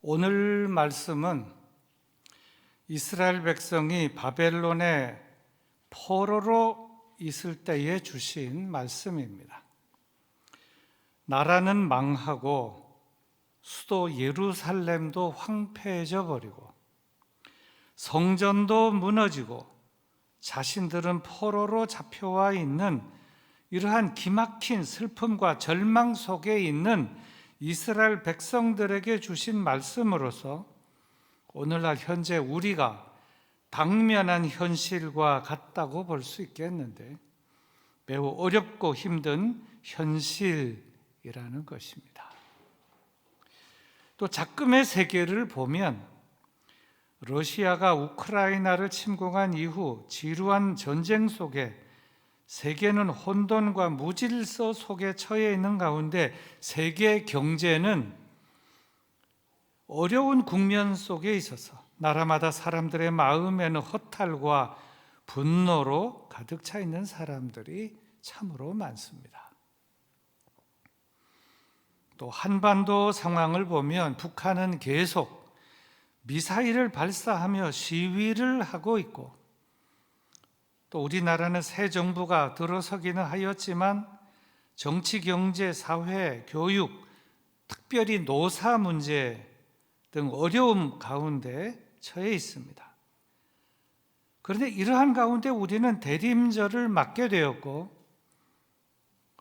오늘 말씀은 이스라엘 백성이 바벨론의 포로로 있을 때에 주신 말씀입니다. 나라는 망하고 수도 예루살렘도 황폐해져 버리고 성전도 무너지고 자신들은 포로로 잡혀와 있는 이러한 기막힌 슬픔과 절망 속에 있는 이스라엘 백성들에게 주신 말씀으로서 오늘날 현재 우리가 당면한 현실과 같다고 볼 수 있겠는데 매우 어렵고 힘든 현실이라는 것입니다. 또 작금의 세계를 보면 러시아가 우크라이나를 침공한 이후 지루한 전쟁 속에 세계는 혼돈과 무질서 속에 처해 있는 가운데 세계 경제는 어려운 국면 속에 있어서 나라마다 사람들의 마음에는 허탈과 분노로 가득 차 있는 사람들이 참으로 많습니다. 또 한반도 상황을 보면 북한은 계속 미사일을 발사하며 시위를 하고 있고 또 우리나라는 새 정부가 들어서기는 하였지만 정치, 경제, 사회, 교육, 특별히 노사 문제 등 어려움 가운데 처해 있습니다. 그런데 이러한 가운데 우리는 대림절을 맞게 되었고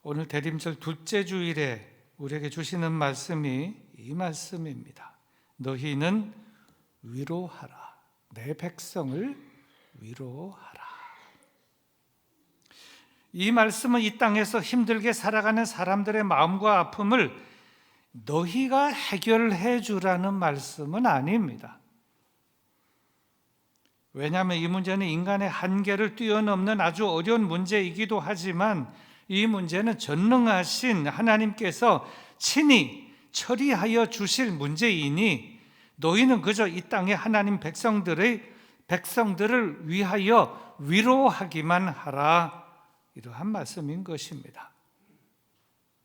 오늘 대림절 둘째 주일에 우리에게 주시는 말씀이 이 말씀입니다. 너희는 위로하라. 내 백성을 위로하라. 이 말씀은 이 땅에서 힘들게 살아가는 사람들의 마음과 아픔을 너희가 해결해 주라는 말씀은 아닙니다. 왜냐하면 이 문제는 인간의 한계를 뛰어넘는 아주 어려운 문제이기도 하지만 이 문제는 전능하신 하나님께서 친히 처리하여 주실 문제이니 너희는 그저 이 땅의 하나님 백성들을 위하여 위로하기만 하라. 이러한 말씀인 것입니다.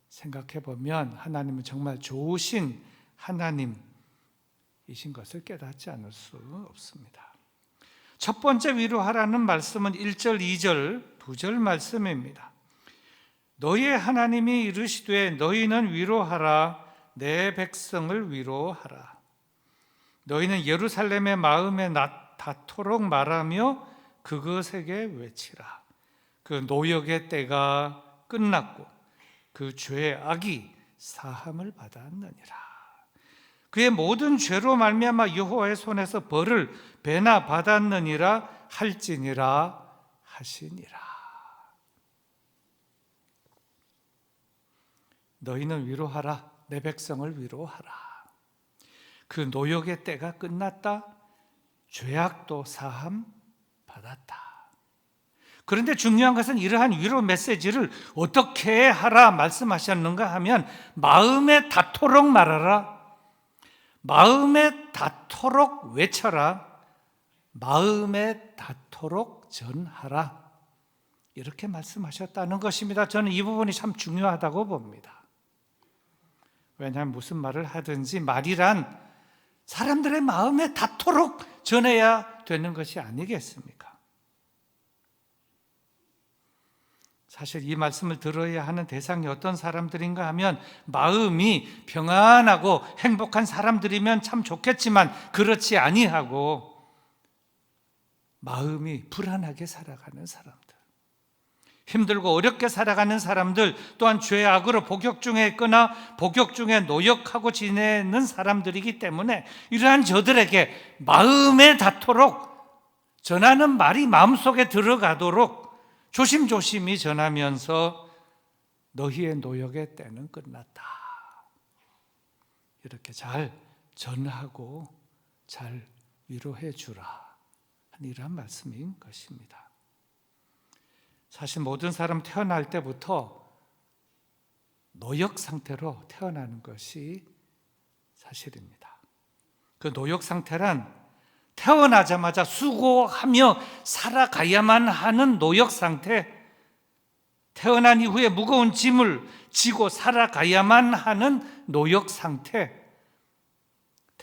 생각해 보면 하나님은 정말 좋으신 하나님이신 것을 깨닫지 않을 수 없습니다. 첫 번째 위로하라는 말씀은 1절, 2절, 2절 말씀입니다. 너희의 하나님이 이르시되 너희는 위로하라. 내 백성을 위로하라. 너희는 예루살렘의 마음에 닿도록 말하며 그것에게 외치라. 그 노역의 때가 끝났고 그 죄의 악이 사함을 받았느니라. 그의 모든 죄로 말미암아 여호와의 손에서 벌을 배나 받았느니라 할지니라 하시니라. 너희는 위로하라. 내 백성을 위로하라. 그 노역의 때가 끝났다. 죄악도 사함 받았다. 그런데 중요한 것은 이러한 위로 메시지를 어떻게 하라 말씀하셨는가 하면 마음에 닿도록 말하라. 마음에 닿도록 외쳐라. 마음에 닿도록 전하라. 이렇게 말씀하셨다는 것입니다. 저는 이 부분이 참 중요하다고 봅니다. 왜냐하면 무슨 말을 하든지 말이란 사람들의 마음에 닿도록 전해야 되는 것이 아니겠습니까? 사실 이 말씀을 들어야 하는 대상이 어떤 사람들인가 하면 마음이 평안하고 행복한 사람들이면 참 좋겠지만 그렇지 아니하고 마음이 불안하게 살아가는 사람들, 힘들고 어렵게 살아가는 사람들, 또한 죄악으로 복역 중에 있거나 복역 중에 노역하고 지내는 사람들이기 때문에 이러한 저들에게 마음에 닿도록 전하는 말이 마음속에 들어가도록 조심조심히 전하면서 너희의 노역의 때는 끝났다. 이렇게 잘 전하고 잘 위로해 주라. 이러한 말씀인 것입니다. 사실 모든 사람 태어날 때부터 노역 상태로 태어나는 것이 사실입니다. 그 노역 상태란 태어나자마자 수고하며 살아가야만 하는 노역 상태, 태어난 이후에 무거운 짐을 지고 살아가야만 하는 노역 상태,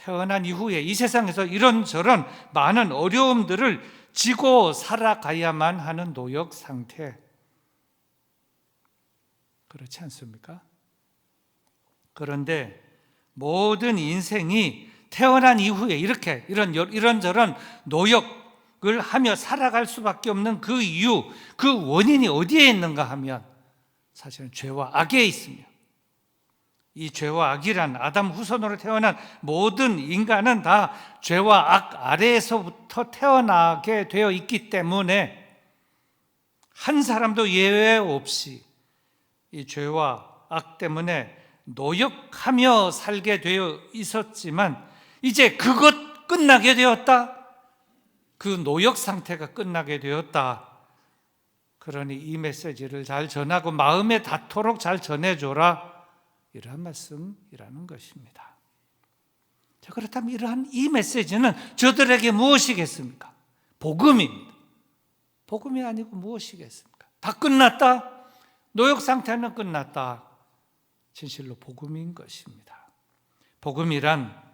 태어난 이후에 이 세상에서 이런저런 많은 어려움들을 지고 살아가야만 하는 노역 상태. 그렇지 않습니까? 그런데 모든 인생이 태어난 이후에 이렇게 이런저런 노역을 하며 살아갈 수밖에 없는 그 이유, 그 원인이 어디에 있는가 하면 사실은 죄와 악에 있으며, 이 죄와 악이란 아담 후손으로 태어난 모든 인간은 다 죄와 악 아래에서부터 태어나게 되어 있기 때문에 한 사람도 예외 없이 이 죄와 악 때문에 노역하며 살게 되어 있었지만 이제 그것 끝나게 되었다. 그 노역 상태가 끝나게 되었다. 그러니 이 메시지를 잘 전하고 마음에 닿도록 잘 전해줘라. 이러한 말씀이라는 것입니다. 자, 그렇다면 이러한 이 메시지는 저들에게 무엇이겠습니까? 복음입니다. 복음이 아니고 무엇이겠습니까? 다 끝났다. 노역 상태는 끝났다. 진실로 복음인 것입니다. 복음이란,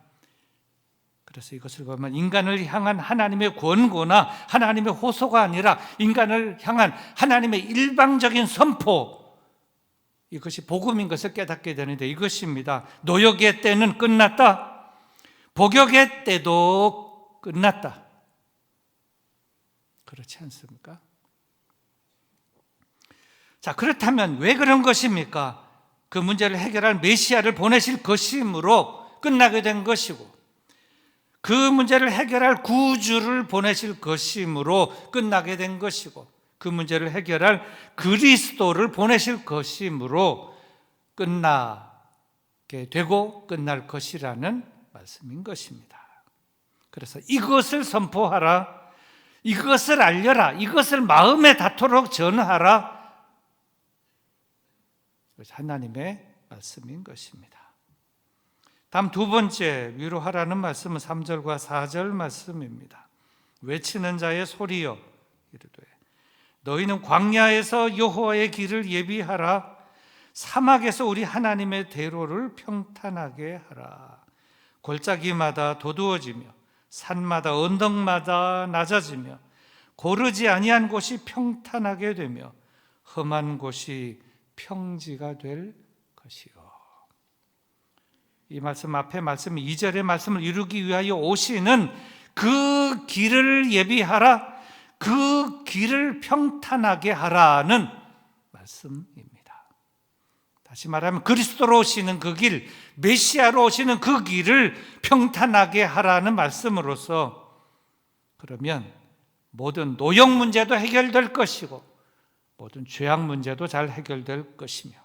그래서 이것을 보면 인간을 향한 하나님의 권고나 하나님의 호소가 아니라 인간을 향한 하나님의 일방적인 선포, 이것이 복음인 것을 깨닫게 되는데 이것입니다. 노역의 때는 끝났다. 복역의 때도 끝났다. 그렇지 않습니까? 자, 그렇다면 왜 그런 것입니까? 그 문제를 해결할 메시아를 보내실 것이므로 끝나게 된 것이고, 그 문제를 해결할 구주를 보내실 것이므로 끝나게 된 것이고, 그 문제를 해결할 그리스도를 보내실 것이므로 끝나게 되고 끝날 것이라는 말씀인 것입니다. 그래서 이것을 선포하라, 이것을 알려라, 이것을 마음에 닿도록 전하라, 하나님의 말씀인 것입니다. 다음 두 번째 위로하라는 말씀은 3절과 4절 말씀입니다. 외치는 자의 소리여 이르되 너희는 광야에서 여호와의 길을 예비하라, 사막에서 우리 하나님의 대로를 평탄하게 하라. 골짜기마다 도두어지며 산마다 언덕마다 낮아지며 고르지 아니한 곳이 평탄하게 되며 험한 곳이 평지가 될 것이요. 이 말씀 앞에 말씀 2절의 말씀을 이루기 위하여 오시는 그 길을 예비하라, 그 길을 평탄하게 하라는 말씀입니다. 다시 말하면 그리스도로 오시는 그 길, 메시아로 오시는 그 길을 평탄하게 하라는 말씀으로서, 그러면 모든 노역 문제도 해결될 것이고 모든 죄악 문제도 잘 해결될 것이며,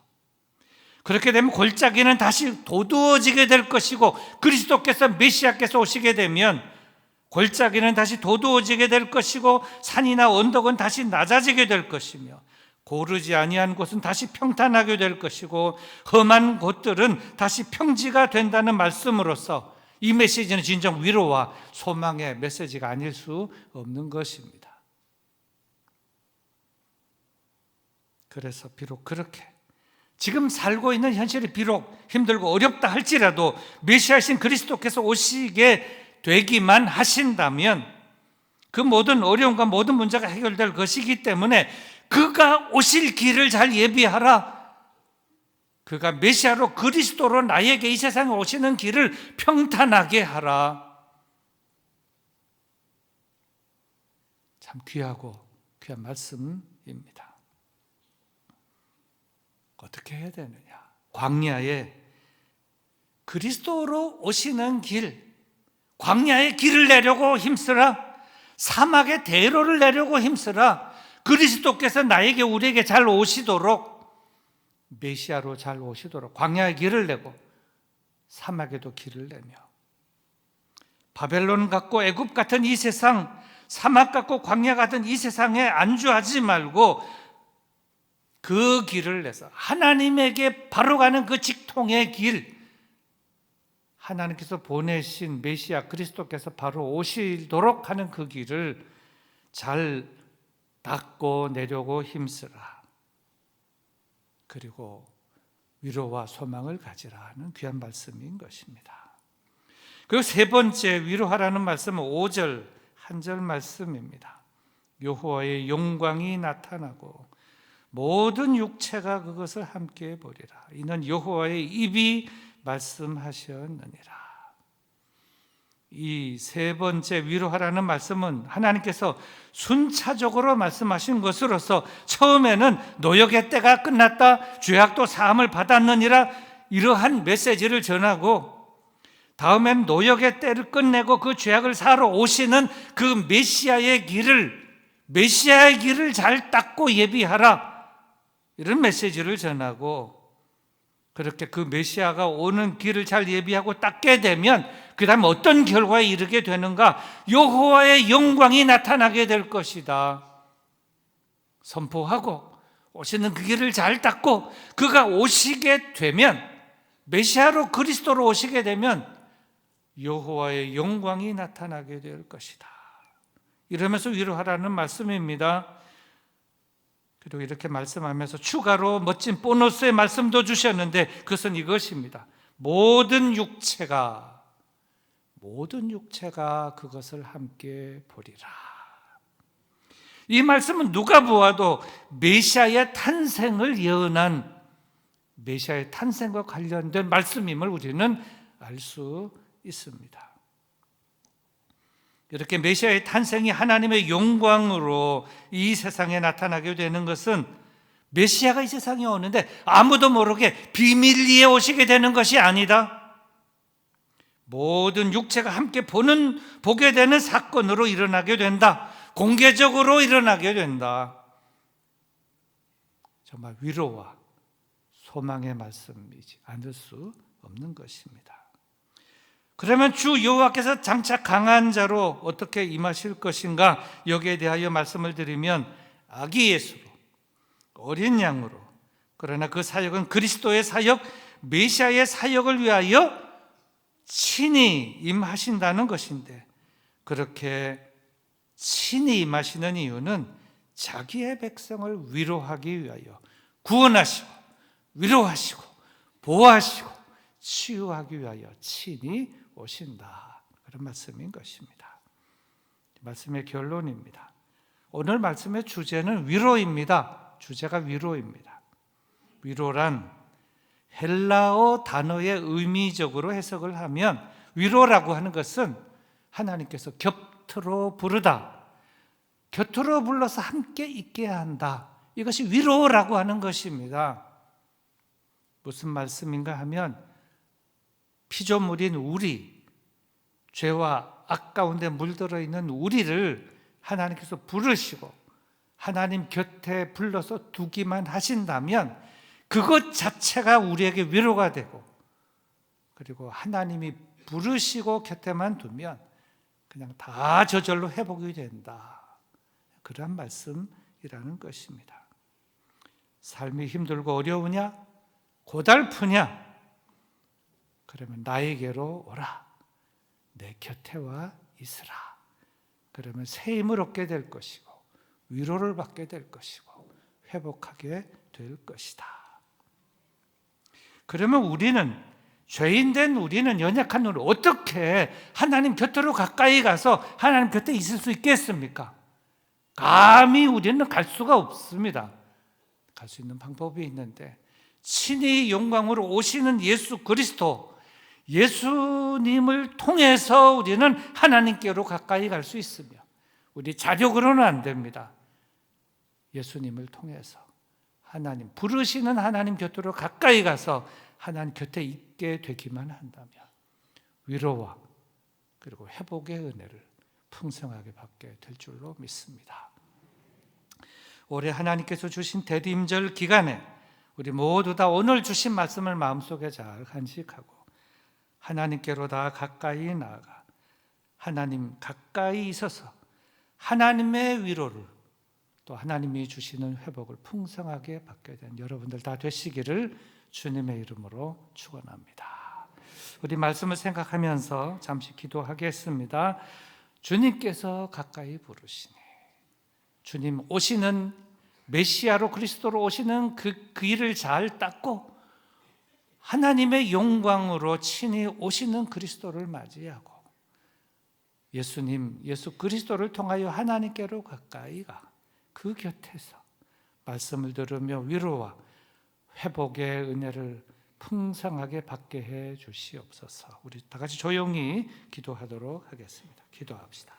그렇게 되면 골짜기는 다시 도두어지게 될 것이고, 그리스도께서 메시아께서 오시게 되면 골짜기는 다시 도두어지게 될 것이고, 산이나 언덕은 다시 낮아지게 될 것이며, 고르지 아니한 곳은 다시 평탄하게 될 것이고, 험한 곳들은 다시 평지가 된다는 말씀으로서 이 메시지는 진정 위로와 소망의 메시지가 아닐 수 없는 것입니다. 그래서 비록 그렇게 지금 살고 있는 현실이 비록 힘들고 어렵다 할지라도 메시아신 그리스도께서 오시게 되기만 하신다면 그 모든 어려움과 모든 문제가 해결될 것이기 때문에 그가 오실 길을 잘 예비하라. 그가 메시아로 그리스도로 나에게 이 세상에 오시는 길을 평탄하게 하라. 참 귀하고 귀한 말씀입니다. 어떻게 해야 되느냐? 광야에 그리스도로 오시는 길, 광야의 길을 내려고 힘쓰라. 사막의 대로를 내려고 힘쓰라. 그리스도께서 나에게 우리에게 잘 오시도록, 메시아로 잘 오시도록 광야의 길을 내고 사막에도 길을 내며, 바벨론 같고 애굽 같은 이 세상, 사막 같고 광야 같은 이 세상에 안주하지 말고 그 길을 내서 하나님에게 바로 가는 그 직통의 길, 하나님께서 보내신 메시아 그리스도께서 바로 오시도록 하는 그 길을 잘 닦고 내려고 힘쓰라. 그리고 위로와 소망을 가지라 하는 귀한 말씀인 것입니다. 그리고 세 번째 위로하라는 말씀은 5절 한 절 말씀입니다. 여호와의 영광이 나타나고 모든 육체가 그것을 함께 보리라. 이는 여호와의 입이 말씀하셨느니라. 이 세 번째 위로하라는 말씀은 하나님께서 순차적으로 말씀하신 것으로서 처음에는 노역의 때가 끝났다, 죄악도 사함을 받았느니라, 이러한 메시지를 전하고, 다음엔 노역의 때를 끝내고 그 죄악을 사러 오시는 그 메시아의 길을 잘 닦고 예비하라, 이런 메시지를 전하고, 그렇게 그 메시아가 오는 길을 잘 예비하고 닦게 되면 그 다음 어떤 결과에 이르게 되는가? 여호와의 영광이 나타나게 될 것이다 선포하고, 오시는 그 길을 잘 닦고 그가 오시게 되면, 메시아로 그리스도로 오시게 되면 여호와의 영광이 나타나게 될 것이다, 이러면서 위로하라는 말씀입니다. 그리고 이렇게 말씀하면서 추가로 멋진 보너스의 말씀도 주셨는데, 그것은 이것입니다. 모든 육체가 그것을 함께 보리라. 이 말씀은 누가 보아도 메시아의 탄생을 예언한, 메시아의 탄생과 관련된 말씀임을 우리는 알 수 있습니다. 이렇게 메시아의 탄생이 하나님의 영광으로 이 세상에 나타나게 되는 것은, 메시아가 이 세상에 오는데 아무도 모르게 비밀리에 오시게 되는 것이 아니다. 모든 육체가 함께 보게 되는 사건으로 일어나게 된다. 공개적으로 일어나게 된다. 정말 위로와 소망의 말씀이지 않을 수 없는 것입니다. 그러면 주 여호와께서 장차 강한 자로 어떻게 임하실 것인가? 여기에 대하여 말씀을 드리면, 아기 예수로, 어린 양으로, 그러나 그 사역은 그리스도의 사역, 메시아의 사역을 위하여 친히 임하신다는 것인데, 그렇게 친히 임하시는 이유는 자기의 백성을 위로하기 위하여, 구원하시고 위로하시고 보호하시고 치유하기 위하여 친히 오신다, 그런 말씀인 것입니다. 말씀의 결론입니다. 오늘 말씀의 주제는 위로입니다. 주제가 위로입니다. 위로란 헬라어 단어의 의미적으로 해석을 하면, 위로라고 하는 것은 하나님께서 곁으로 부르다, 곁으로 불러서 함께 있게 한다, 이것이 위로라고 하는 것입니다. 무슨 말씀인가 하면, 피조물인 우리, 죄와 악 가운데 물들어 있는 우리를 하나님께서 부르시고 하나님 곁에 불러서 두기만 하신다면 그것 자체가 우리에게 위로가 되고, 그리고 하나님이 부르시고 곁에만 두면 그냥 다 저절로 회복이 된다, 그런 말씀이라는 것입니다. 삶이 힘들고 어려우냐? 고달프냐? 그러면 나에게로 오라, 내 곁에 와 있으라. 그러면 새 힘을 얻게 될 것이고, 위로를 받게 될 것이고, 회복하게 될 것이다. 그러면 우리는, 죄인된 우리는, 연약한 우리, 어떻게 하나님 곁으로 가까이 가서 하나님 곁에 있을 수 있겠습니까? 감히 우리는 갈 수가 없습니다. 갈 수 있는 방법이 있는데, 친히 영광으로 오시는 예수 그리스도, 예수님을 통해서 우리는 하나님께로 가까이 갈 수 있으며, 우리 자력으로는 안 됩니다. 예수님을 통해서 하나님, 부르시는 하나님 곁으로 가까이 가서 하나님 곁에 있게 되기만 한다면 위로와 그리고 회복의 은혜를 풍성하게 받게 될 줄로 믿습니다. 올해 하나님께서 주신 대림절 기간에 우리 모두 다 오늘 주신 말씀을 마음속에 잘 간직하고 하나님께로 다 가까이 나아가 하나님 가까이 있어서 하나님의 위로를, 또 하나님이 주시는 회복을 풍성하게 받게 된 여러분들 다 되시기를 주님의 이름으로 축원합니다. 우리 말씀을 생각하면서 잠시 기도하겠습니다. 주님께서 가까이 부르시니, 주님 오시는 메시아로, 그리스도로 오시는 그 길을 잘 닦고 하나님의 영광으로 친히 오시는 그리스도를 맞이하고 예수 그리스도를 통하여 하나님께로 가까이 가 그 곁에서 말씀을 들으며 위로와 회복의 은혜를 풍성하게 받게 해 주시옵소서. 우리 다 같이 조용히 기도하도록 하겠습니다. 기도합시다.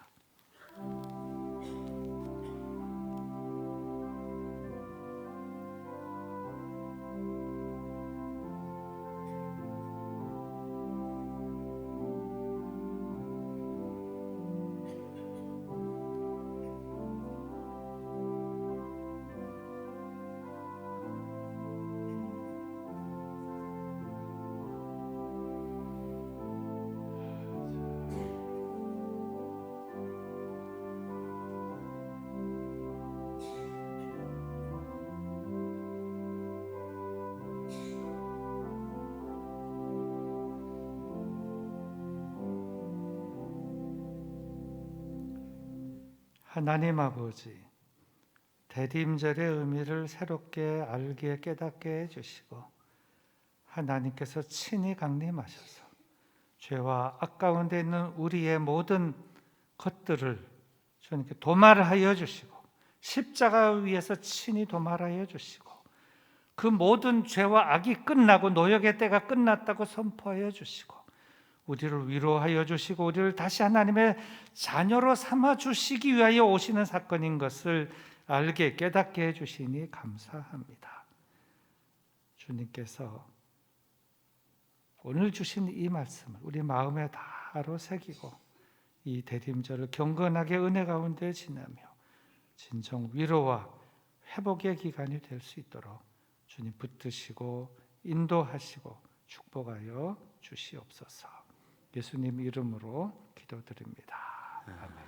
하나님 아버지, 대림절의 의미를 새롭게 알게 깨닫게 해주시고 하나님께서 친히 강림하셔서 죄와 악 가운데 있는 우리의 모든 것들을 주님께 도말하여 주시고 십자가 위에서 친히 도말하여 주시고 그 모든 죄와 악이 끝나고 노역의 때가 끝났다고 선포하여 주시고 우리를 위로하여 주시고 우리를 다시 하나님의 자녀로 삼아 주시기 위하여 오시는 사건인 것을 알게 깨닫게 해주시니 감사합니다. 주님께서 오늘 주신 이 말씀을 우리 마음에 다로 새기고 이 대림절을 경건하게 은혜 가운데 지내며 진정 위로와 회복의 기간이 될 수 있도록 주님 붙드시고 인도하시고 축복하여 주시옵소서. 예수님 이름으로 기도드립니다. 아멘.